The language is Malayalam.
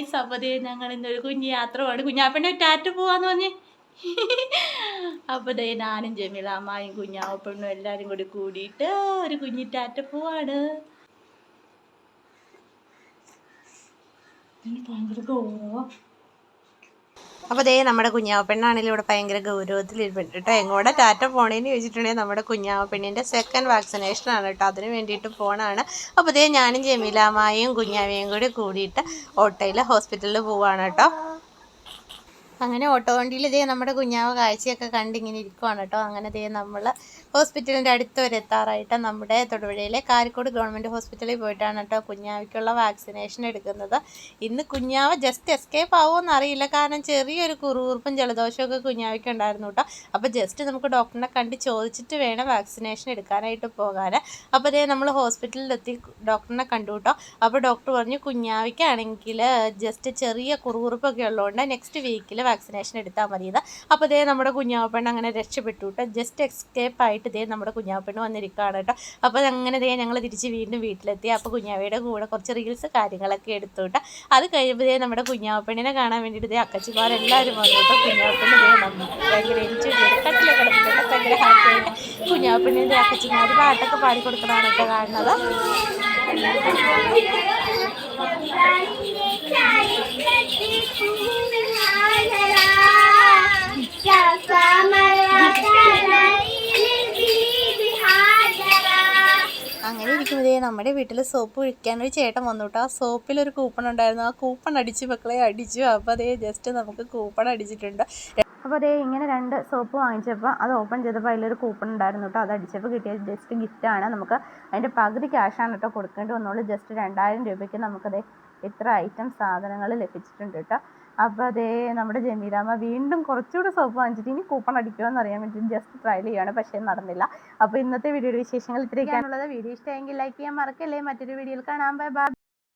ഗൈസ്. അപ്പോൾ ദേ ഞങ്ങൾ ഇന്നൊരു കുഞ്ഞു യാത്ര പോവാണ്. കുഞ്ഞാപ്പൻ്റെ ടാറ്റ പോവാന്ന് പറഞ്ഞ്. അപ്പോൾ ദേ ഞാനും ജമീലാമ്മയും കുഞ്ഞാവപ്പെണ്ണും എല്ലാവരും കൂടി കൂടിയിട്ട് ഒരു കുഞ്ഞി ടാറ്റ പോവാണ്. ഭയങ്കര ഗൗരവം. അപ്പോൾ ദേ നമ്മുടെ കുഞ്ഞാവപ്പെണ്ണാണെങ്കിലും ഇവിടെ ഭയങ്കര ഗൗരവത്തിലിരിപ്പുണ്ട് കേട്ടോ. എങ്ങോട്ടാ ടാറ്റ പോണേന്ന് ചോദിച്ചിട്ടുണ്ടെങ്കിൽ നമ്മുടെ കുഞ്ഞാവപ്പെണ്ണിൻ്റെ സെക്കൻഡ് വാക്സിനേഷനാണ് കേട്ടോ. അതിന് വേണ്ടിയിട്ട് പോണാണ്. അപ്പോൾ ദേ ഞാനും ജമീലാമ്മയും കുഞ്ഞാവയും കൂടി കൂടിയിട്ട് ഓട്ടോയിൽ ഹോസ്പിറ്റലിൽ പോവാണ് കേട്ടോ. അങ്ങനെ ഓട്ടോ വണ്ടിയിൽ ഇതേ നമ്മുടെ കുഞ്ഞാവ കാഴ്ചയൊക്കെ കണ്ടിങ്ങനെ ഇരിക്കുവാണ് കേട്ടോ. അങ്ങനെ ദേ നമ്മൾ ഹോസ്പിറ്റലിൻ്റെ അടുത്ത് വരെ എത്താറായിട്ട് നമ്മുടെ തൊടുപുഴയിലെ കാരിക്കോട് ഗവൺമെൻറ് ഹോസ്പിറ്റലിൽ പോയിട്ടാണ് കേട്ടോ കുഞ്ഞാവയ്ക്കുള്ള വാക്സിനേഷൻ എടുക്കുന്നത്. ഇന്ന് കുഞ്ഞാവ ജസ്റ്റ് എസ്കേപ്പ് ആവുമെന്ന് അറിയില്ല, കാരണം ചെറിയൊരു കുറുകുറുപ്പും ജലദോഷമൊക്കെ കുഞ്ഞാവയ്ക്ക് ഉണ്ടായിരുന്നു കേട്ടോ. അപ്പോൾ ജസ്റ്റ് നമുക്ക് ഡോക്ടറിനെ കണ്ട് ചോദിച്ചിട്ട് വേണം വാക്സിനേഷൻ എടുക്കാനായിട്ട് പോകാൻ. അപ്പോൾ ദേ നമ്മൾ ഹോസ്പിറ്റലിലെത്തി ഡോക്ടറിനെ കണ്ടു കേട്ടോ. അപ്പോൾ ഡോക്ടർ പറഞ്ഞു കുഞ്ഞാവയ്ക്കാണെങ്കിൽ ജസ്റ്റ് ചെറിയ കുറുകുറുപ്പൊക്കെ ഉള്ളതുകൊണ്ട് നെക്സ്റ്റ് വീക്കിൽ വാക്സിനേഷൻ എടുത്താൽ മതിയത്. അപ്പോൾ ദേ നമ്മുടെ കുഞ്ഞാവപ്പെണ്ണ് അങ്ങനെ രക്ഷപ്പെട്ടു കേട്ടോ. ജസ്റ്റ് എസ്കേപ്പ് ആയിട്ട് ദേ നമ്മുടെ കുഞ്ഞാവപ്പെണ്ണ് വന്നിരിക്കുകയാണ് കേട്ടോ. അപ്പോൾ അങ്ങനെ ദേ ഞങ്ങൾ തിരിച്ച് വീണ്ടും വീട്ടിലെത്തി. അപ്പോൾ കുഞ്ഞാവയുടെ കൂടെ കുറച്ച് റീൽസ് കാര്യങ്ങളൊക്കെ എടുത്തു കേട്ടോ. അത് കഴിയുമ്പോൾ ദേ നമ്മുടെ കുഞ്ഞാവപ്പെണ്ണിനെ കാണാൻ വേണ്ടിയിട്ട് ദേ അക്കച്ചിമാരെല്ലാവരും വന്നു കേട്ടോ. കുഞ്ഞാവപ്പെണ്ണ് ദേ ഭയങ്കര എൻജോയ് ചെയ്ത് കട്ടിലെ കിടന്നിട്ട് ഭയങ്കര ഹാപ്പിയായിട്ട് കുഞ്ഞാവപ്പെണ്ണിൻ്റെ അക്കച്ചിമാർ പാട്ടൊക്കെ പാടിക്കൊടുക്കുന്നതാണ് കേട്ടോ കാണുന്നത്. അങ്ങനെ ഇരിക്കുമ്പോഴേ നമ്മുടെ വീട്ടിൽ സോപ്പ് ഒഴിക്കാനൊരു ചേട്ടൻ വന്നു കേട്ടോ. ആ സോപ്പിലൊരു കൂപ്പൺ ഉണ്ടായിരുന്നു. ആ കൂപ്പൺ അടിച്ച് മക്കളെ അടിച്ചു. അപ്പോൾ അതേ ജസ്റ്റ് നമുക്ക് കൂപ്പൺ അടിച്ചിട്ടുണ്ട്. അപ്പോൾ അതേ ഇങ്ങനെ 2 സോപ്പ് വാങ്ങിച്ചപ്പോൾ അത് ഓപ്പൺ ചെയ്തപ്പോൾ അതിലൊരു കൂപ്പൺ ഉണ്ടായിരുന്നു കേട്ടോ. അത് അടിച്ചപ്പോൾ കിട്ടിയ ജസ്റ്റ് ഗിഫ്റ്റാണ്. നമുക്ക് അതിൻ്റെ പകുതി ക്യാഷാണ് കേട്ടോ കൊടുക്കേണ്ടി വന്നുള്ളൂ. ജസ്റ്റ് 2000 രൂപയ്ക്ക് നമുക്കതേ ഇത്ര ഐറ്റം സാധനങ്ങൾ ലഭിച്ചിട്ടുണ്ട് കേട്ടോ. അപ്പോൾ അതേ നമ്മുടെ ജമീലാമ്മ വീണ്ടും കുറച്ചുകൂടി സോപ്പ് വാങ്ങിച്ചിട്ട് ഇനി കൂപ്പൺ അടിക്കുമോ അറിയാൻ വേണ്ടി ജസ്റ്റ് ട്രയൽ ചെയ്യുകയാണ്. പക്ഷേ നടന്നില്ല. അപ്പോൾ ഇന്നത്തെ വീഡിയോയുടെ വിശേഷങ്ങൾ ഇത്രയൊക്കെയാണുള്ളത്. വീഡിയോ ഇഷ്ടമെങ്കിൽ ലൈക്ക് ചെയ്യാൻ മറക്കല്ലേ. മറ്റൊരു വീഡിയോയിൽ കാണാം. Bye bye.